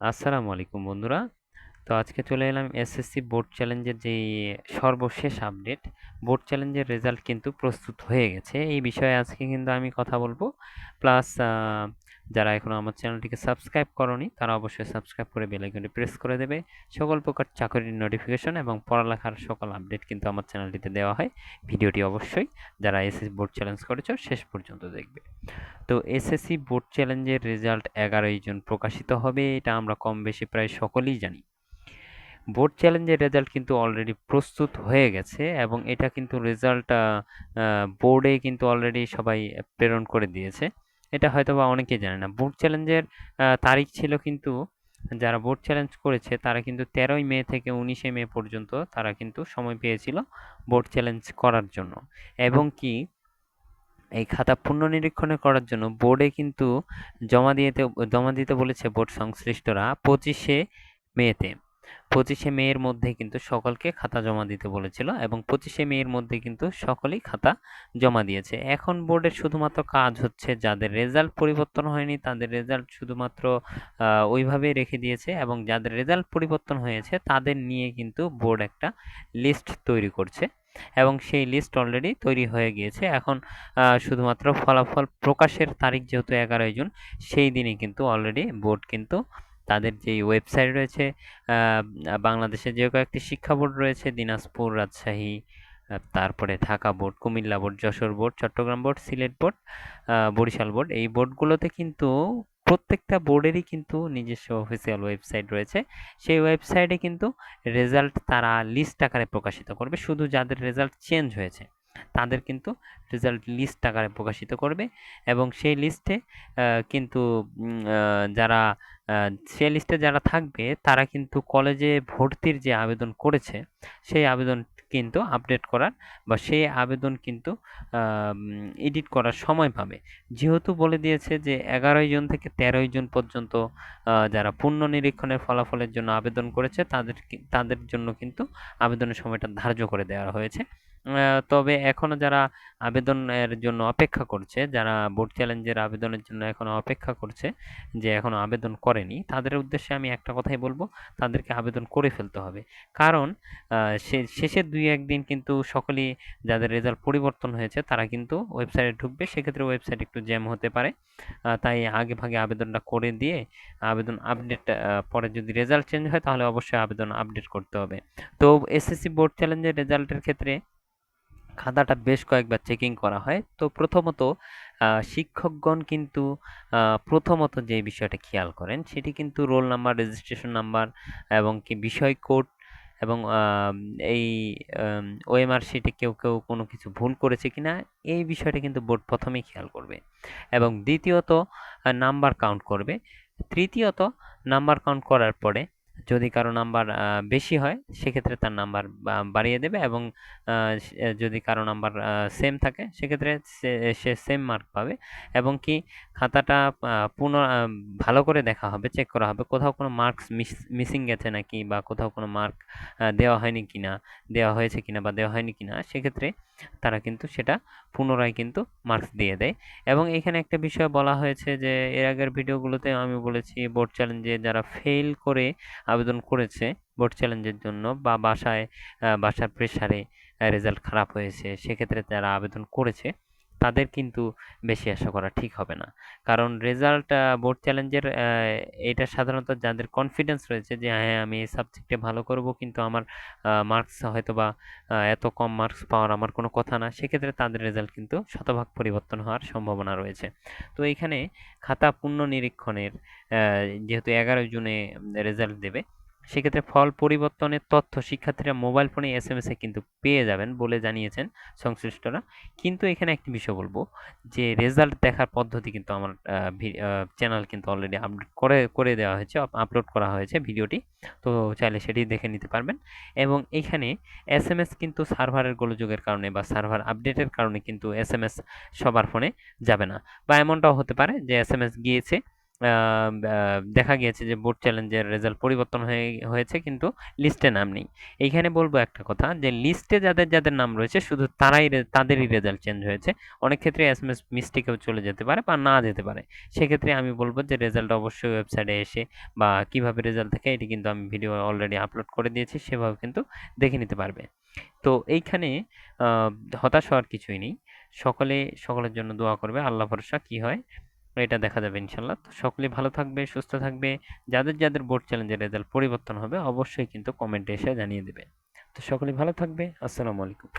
আসসালামু আলাইকুম বন্ধুরা। তো আজকে চলে এলাম এসএসসি বোর্ড চ্যালেঞ্জের যেই সর্বশেষ আপডেট। বোর্ড চ্যালেঞ্জের রেজাল্ট কিন্তু প্রস্তুত হয়ে গেছে। এই বিষয়ে আজকে কিন্তু আমি কথা বলবো। প্লাস যারা এখনো আমার চ্যানেলটিকে সাবস্ক্রাইব করনি তারা অবশ্যই সাবস্ক্রাইব করে বেল আইকনটি প্রেস করে দেবে। সকল প্রকার চাকরির নোটিফিকেশন এবং পড়ালেখার সকল আপডেট কিন্তু আমার চ্যানেলটিতে দেওয়া হয়। ভিডিওটি অবশ্যই যারা এসএসসি বোর্ড চ্যালেঞ্জ করেছো শেষ পর্যন্ত দেখবে। তো এসএসসি বোর্ড চ্যালেঞ্জের রেজাল্ট 11ই জুন প্রকাশিত হবে, এটা আমরা কম বেশি প্রায় সকলেই জানি। বোর্ড চ্যালেঞ্জের রেজাল্ট কিন্তু অলরেডি প্রস্তুত হয়ে গেছে এবং এটা কিন্তু রেজাল্ট বোর্ডে কিন্তু অলরেডি সবাই প্রেরণ করে দিয়েছে। এটা হয়তোবা অনেকেই জানে না। বোর্ড চ্যালেঞ্জের তারিখ ছিল কিন্তু যারা বোর্ড চ্যালেঞ্জ করেছে তারা কিন্তু 13ই মে থেকে 19শে মে পর্যন্ত তারা কিন্তু সময় পেয়েছিল বোর্ড চ্যালেঞ্জ করার জন্য। এবং কি এই খাতা পুনর্নিরীক্ষণ করার জন্য বোর্ডে কিন্তু জমা দিতে বলেছে বোর্ড সংশ্লিষ্টরা 25শে মেতে। 25শে মে এর মধ্যে কিন্তু সকলকে খাতা জমা দিতে বলেছিল এবং 25শে মে এর মধ্যে কিন্তু সকলেই খাতা জমা দিয়েছে। এখন বোর্ডের শুধুমাত্র কাজ হচ্ছে যাদের রেজাল্ট পরিবর্তন হয়নি তাদের রেজাল্ট শুধুমাত্র ওইভাবেই রেখে দিয়েছে এবং যাদের রেজাল্ট পরিবর্তন হয়েছে তাদের নিয়ে কিন্তু বোর্ড একটা লিস্ট তৈরি করছে এবং সেই লিস্ট অলরেডি তৈরি হয়ে গিয়েছে। এখন শুধুমাত্র ফলাফল প্রকাশের তারিখ যেহেতু 11ই জুন, সেই দিনই কিন্তু অলরেডি বোর্ড কিন্তু তাদের যেই ওয়েবসাইট রয়েছে, বাংলাদেশে যে কয়েকটি শিক্ষা বোর্ড রয়েছে, দিনাজপুর, রাজশাহী, তারপরে Dhaka board, Comilla board, Jessore board, Chittagong board, Sylhet board, Barisal board, এই বোর্ডগুলোতে কিন্তু প্রত্যেকটা বোর্ডেরই কিন্তু নিজস্ব অফিসিয়াল ওয়েবসাইট রয়েছে। সেই ওয়েবসাইটে কিন্তু রেজাল্ট তারা লিস্ট আকারে প্রকাশিত করবে। শুধু যাদের রেজাল্ট চেঞ্জ হয়েছে তাদের কিন্তু রেজাল্ট লিস্ট আকারে প্রকাশিত করবে এবং সেই লিস্টে কিন্তু যারা সে লিস্টে যারা থাকবে তারা কিন্তু কলেজে ভর্তির যে আবেদন করেছে সেই আবেদন কিন্তু আপডেট করার বা সেই আবেদন কিন্তু এডিট করার সময় পাবে। যেহেতু বলে দিয়েছে যে 11ই জুন থেকে 13ই জুন পর্যন্ত যারা পুনর্নিরীক্ষণের ফলাফলের জন্য আবেদন করেছে তাদের জন্য কিন্তু আবেদনের সময়টা ধার্য করে দেওয়া হয়েছে। তবে এখনো যারা আবেদনের জন্য অপেক্ষা করছে, যারা বোর্ড চ্যালেঞ্জের আবেদনের জন্য এখনো অপেক্ষা করছে, যে এখনো আবেদন করেনি, তাদের উদ্দেশ্যে আমি একটা কথাই বলবো, তাদেরকে আবেদন করে ফেলতে হবে। কারণ শেষের 2-1 দিন কিন্তু সকলেই যাদের রেজাল্ট পরিবর্তন হয়েছে তারা কিন্তু ওয়েবসাইটে ঢুকবে, সেক্ষেত্রে ওয়েবসাইট একটু জ্যাম হতে পারে। তাই আগে ভাগে আবেদনটা করে দিয়ে আবেদন আপডেট পরে যদি রেজাল্ট চেঞ্জ হয় তাহলে অবশ্যই আবেদন আপডেট করতে হবে। তো এসএসসি বোর্ড চ্যালেঞ্জের রেজাল্টের ক্ষেত্রে খাতাটা বেশ কয়েকবার চেকিং করা হয়। তো প্রথমত শিক্ষকগণ কিন্তু প্রথমত যে বিষয়টা খেয়াল করেন সেটি কিন্তু রোল নাম্বার, রেজিস্ট্রেশন নাম্বার এবং কি বিষয় কোড এবং এই ওএমআর শিটে কেউ কোনো কিছু ভুল করেছে কিনা এই বিষয়টা কিন্তু বোর্ড প্রথমেই খেয়াল করবে এবং দ্বিতীয়ত নাম্বার কাউন্ট করবে। তৃতীয়ত নাম্বার কাউন্ট করার পরে যদি কারো নাম্বার বেশি হয় সেক্ষেত্রে তার নাম্বার বাড়িয়ে দেবে এবং যদি কারো নাম্বার সেম থাকে সেক্ষেত্রে সে সেম মার্ক পাবে এবং কি খাতাটা ভালো করে দেখা হবে, চেক করা হবে কোথাও কোনো মার্কস মিসিং গেছে নাকি বা কোথাও কোনো মার্ক দেওয়া হয়নি কিনা, দেওয়া হয়েছে কিনা বা দেওয়া হয়নি কিনা, সেক্ষেত্রে তারা কিন্তু সেটা পুনরায় কিন্তু মার্কস দিয়ে দেয়। এবং এখানে একটা বিষয় বলা হয়েছে যে এর আগের ভিডিওগুলোতে আমি বলেছি বোর্ড চ্যালেঞ্জে যারা ফেল করে আবেদন করেছে বোর্ড চ্যালেঞ্জের জন্য বা বাসার প্রেসারে রেজাল্ট খারাপ হয়েছে সেক্ষেত্রে যারা আবেদন করেছে তাদের কিন্তু বেশি আশা করা ঠিক হবে না। কারণ রেজাল্ট বোর্ড চ্যালেঞ্জের এটা সাধারণত যাদের কনফিডেন্স রয়েছে যে হ্যাঁ আমি এই সাবজেক্টে ভালো করব কিন্তু আমার মার্কস হয়তো বা এত কম মার্কস পাওয়ার আমার কোনো কথা না, সেক্ষেত্রে তাদের রেজাল্ট কিন্তু শতভাগ পরিবর্তন হওয়ার সম্ভাবনা রয়েছে। তো এখানে খাতা পুনর্নিরীক্ষণের যেহেতু 11 জুনে রেজাল্ট দেবে, সেক্ষেত্রে ফল পরিবর্তনের তথ্য শিক্ষার্থীরা মোবাইল ফোনে এসএমএস-এ কিন্তু পেয়ে যাবেন বলে জানিয়েছেন সংশ্লিষ্টরা। কিন্তু এখানে একটি বিষয় বলব যে রেজাল্ট দেখার পদ্ধতি কিন্তু আমার চ্যানেল কিন্তু অলরেডি আপডেট করে দেওয়া হয়েছে, আপলোড করা হয়েছে ভিডিওটি। তো চাইলে সেটি দেখে নিতে পারবেন এবং এখানে এসএমএস কিন্তু সার্ভারের গোলযোগের কারণে বা সার্ভার আপডেটের কারণে কিন্তু এসএমএস সবার ফোনে যাবে না বা এমনটাও হতে পারে যে এসএমএস গিয়েছে দেখা গিয়েছে যে বোর্ড চ্যালেঞ্জের রেজাল্ট পরিবর্তন হয়েছে, কিন্তু লিস্টে নাম নেই। এইখানে বলবো একটা কথা, যে লিস্টে যাদের যাদের নাম রয়েছে শুধু তাদেরই রেজাল্ট চেঞ্জ হয়েছে। অনেক ক্ষেত্রে এসএমএস মিস্টেকেও চলে যেতে পারে বা না যেতে পারে। সেক্ষেত্রে আমি বলবো যে রেজাল্ট অবশ্যই ওয়েবসাইটে এসে, বা কিভাবে রেজাল্ট থাকে এটি কিন্তু আমি ভিডিও অলরেডি আপলোড করে দিয়েছি, সেভাবে কিন্তু দেখে নিতে পারবে। তো এইখানে আহ, হতাশ হওয়ার কিছুই নেই। সকলে সকলের জন্য দোয়া করবে, আল্লাহ ভরসা কি হয় এটা দেখা যাবে ইনশাল্লাহ। তো সকলে ভালো থাকবে, সুস্থ থাকবে। যাদের যাদের বোর্ড চ্যালেঞ্জের রেজাল্ট পরিবর্তন হবে অবশ্যই কিন্তু কমেন্টে এসে জানিয়ে দেবে। তো সকলে ভালো থাকবে। আসসালামু আলাইকুম।